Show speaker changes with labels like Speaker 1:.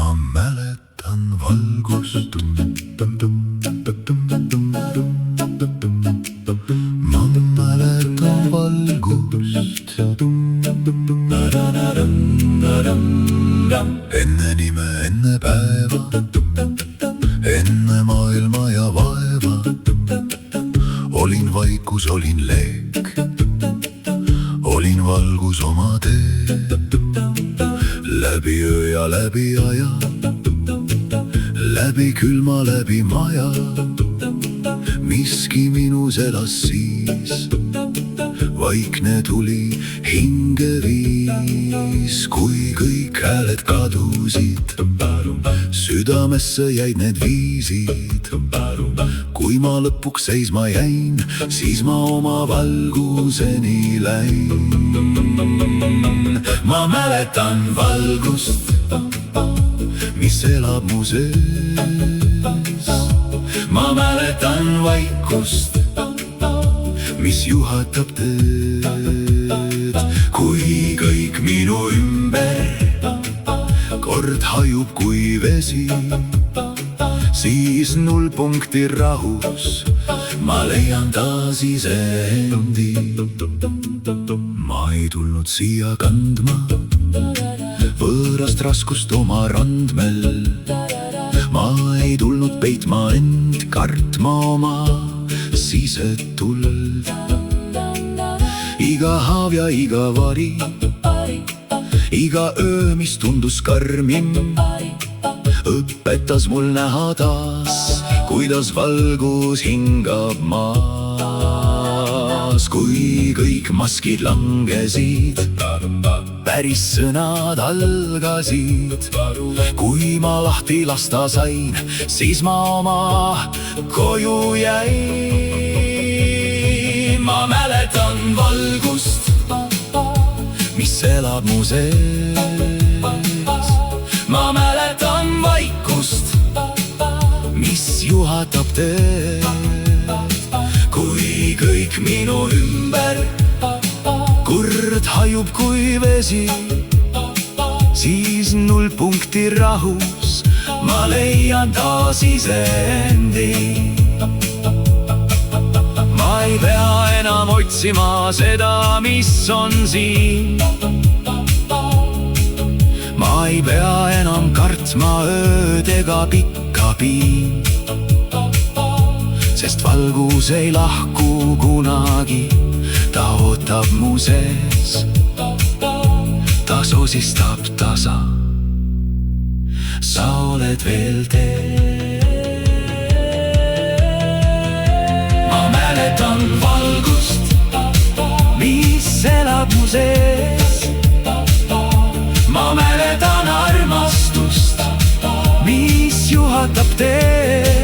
Speaker 1: Ma mäletan valgust. Ma mäletan valgust. Enne nime, enne päeva, enne maailma ja vaeva. Olin vaikus, olin leek, olin valgus oma tee. Läbi öö ja läbi aja, läbi külma, läbi maja. Miski minus elas siis, vaikne tuli hinge viis. Kui kõik hääled kadusid, südamesse jäid need viisid. Kui ma lõpuks seisma jäin, siis ma oma valguseni läin. Ma mäletan valgust, mis elab mu sees. Ma mäletan vaikust, mis juhatab teed. Kui kõik minu ümber kord hajub kui vesi, siis nullpunkti rahus ma leian taas iseendi. Ma ei tulnud siia kandma võõrast raskust oma randmel. Ma ei tulnud peitma end, kartma oma sisetuld. Iga haav ja iga vari, iga öö, mis tundus karmim, õpetas mul näha taas, kuidas valgus hingab maas. Kui kõik maskid langesid, päris sõnad algasid. Kui ma lahti lasta sain, siis ma oma koju jäin. Ma mäletan valgust, mis elab mu sees. Ma mäletan vaikust, mis juhatab teed. Kui kõik minu ümber kord hajub kui vesi, siis nullpunkti rahus ma leian taas iseendi. Ma ei pea enam otsima seda, mis on siin. Ma ei pea enam kartma ööd ega pikka piin, sest valgus ei lahku kunagi, ta ootab mu sees, ta sosistab tasa. Sa oled veel teel. Ma mäletan valgust, mis elab mu sees. Ma mäletan armastust, mis juhatab teed.